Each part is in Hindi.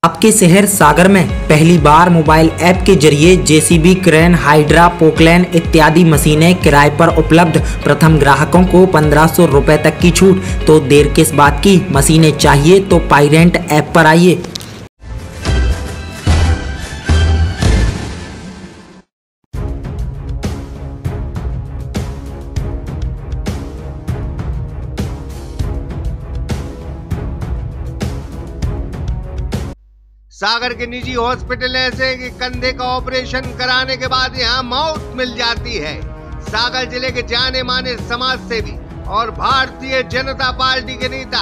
आपके शहर सागर में पहली बार मोबाइल ऐप के जरिए जेसीबी, क्रेन, हाइड्रा, पोकलैन इत्यादि मशीनें किराए पर उपलब्ध। प्रथम ग्राहकों को 1500 रुपए तक की छूट। तो देर किस बात की, मशीनें चाहिए तो पाईरेंट ऐप पर आइए। सागर के निजी हॉस्पिटल ऐसे कि कंधे का ऑपरेशन कराने के बाद यहां मौत मिल जाती है। सागर जिले के जाने माने समाज सेवी और भारतीय जनता पार्टी के नेता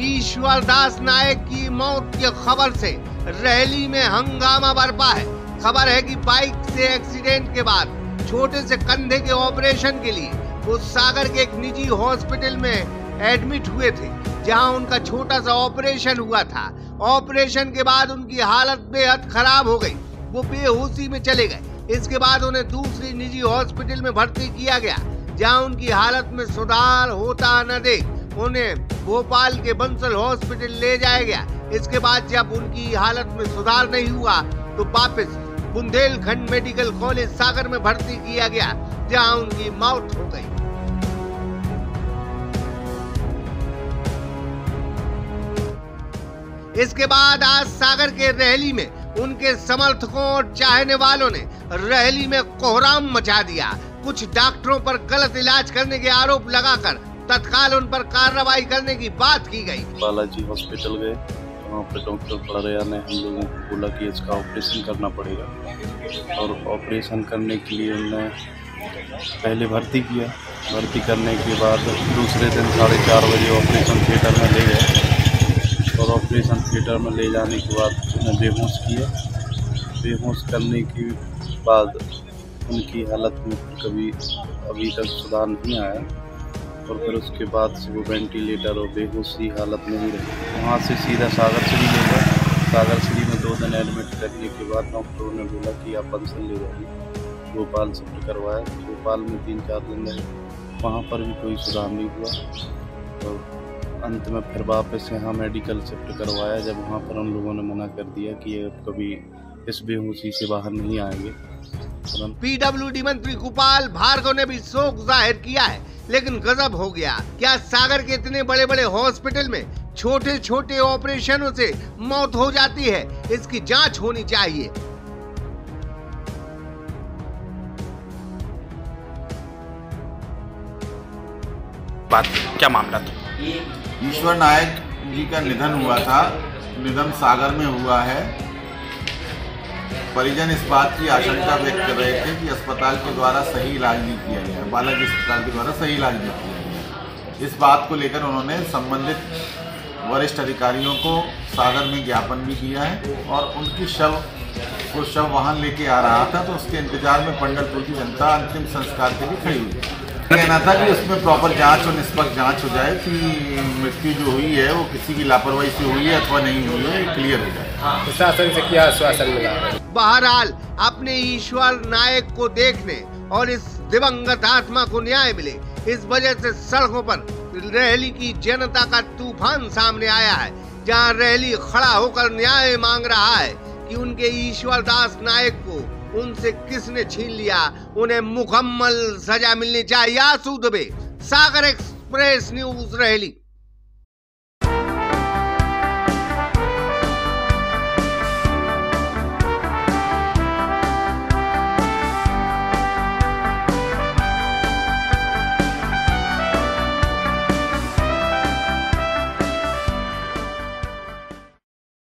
ईश्वर दास नायक की मौत की खबर से रैली में हंगामा बरपा है। खबर है कि बाइक से एक्सीडेंट के बाद छोटे से कंधे के ऑपरेशन के लिए वो सागर के एक निजी हॉस्पिटल में एडमिट हुए थे, जहां उनका छोटा सा ऑपरेशन हुआ था। ऑपरेशन के बाद उनकी हालत बेहद खराब हो गई, वो बेहोशी में चले गए। इसके बाद उन्हें दूसरी निजी हॉस्पिटल में भर्ती किया गया, जहां उनकी हालत में सुधार होता न देख उन्हें भोपाल के बंसल हॉस्पिटल ले जाया गया। इसके बाद जब उनकी हालत में सुधार नहीं हुआ तो वापस बुंदेलखंड मेडिकल कॉलेज सागर में भर्ती किया गया, जहां उनकी मौत हो गई। इसके बाद आज सागर के रैली में उनके समर्थकों और चाहने वालों ने रैली में कोहराम मचा दिया। कुछ डॉक्टरों पर गलत इलाज करने के आरोप लगाकर तत्काल उन पर कार्रवाई करने की बात की गई। बालाजी हॉस्पिटल गए, वहाँ पर डॉक्टर पड़रिया ने हम लोगों को बोला कि इसका ऑपरेशन करना पड़ेगा, और ऑपरेशन करने के लिए उन्होंने पहले भर्ती किया। भर्ती करने के बाद दूसरे दिन 4:30 बजे ऑपरेशन थिएटर में ले गए, और ऑपरेशन थिएटर में ले जाने के बाद उन्हें बेहोश किया। बेहोश करने के बाद उनकी हालत में कभी अभी तक सुधार नहीं आया, और फिर उसके बाद से वो वेंटिलेटर और बेहोशी हालत में ही रहे। वहाँ से सीधा सागर श्री ले गए। सागर श्री में 2 दिन एडमिट करने के बाद डॉक्टरों ने बोला कि आप बंसल ले जाइए। भोपाल शिफ्ट करवाया। भोपाल में 3-4 दिन रहे, वहाँ पर भी कोई सुधार नहीं हुआ, और अंत में फिर वापस यहाँ मेडिकल शिफ्ट करवाया। जब वहाँ पर उन लोगों ने मना कर दिया कि ये कभी इस बेहोशी से बाहर नहीं आएंगे। पीडब्ल्यूडी मंत्री गोपाल भार्गव ने भी शोक जाहिर किया है, लेकिन गजब हो गया। क्या सागर के इतने बड़े बड़े हॉस्पिटल में छोटे छोटे ऑपरेशनों से मौत हो जाती है? इसकी जांच होनी चाहिए। बात क्या मामला था? ईश्वर नायक जी का निधन हुआ था। निधन सागर में हुआ है। परिजन इस बात की आशंका व्यक्त कर रहे थे कि अस्पताल के द्वारा सही इलाज नहीं किया गया, बालाजी अस्पताल के द्वारा सही इलाज नहीं किया गया। इस बात को लेकर उन्होंने संबंधित वरिष्ठ अधिकारियों को सागर में ज्ञापन भी दिया है, और उनकी शव वाहन लेके आ रहा था, तो उसके इंतजार में पंढरपुर की जनता अंतिम संस्कार के लिए खड़ी हुई। कहना था कि उसमें प्रॉपर जांच और निष्पक्ष जांच हो जाए कि मृत्यु जो हुई है वो किसी की लापरवाही से हुई है अथवा नहीं हुई है, क्लियर हो जाए। प्रशासन से क्या आश्वासन मिला? बहरहाल अपने ईश्वर नायक को देखने और इस दिवंगत आत्मा को न्याय मिले, इस वजह से सड़कों पर रैली की जनता का तूफान सामने आया है, जहां रैली खड़ा होकर न्याय मांग रहा है कि उनके ईश्वर दास नायक को उनसे किसने छीन लिया, उन्हें मुकम्मल सजा मिलनी चाहिए। आंसू दुबे, सागर एक्सप्रेस न्यूज, रैली।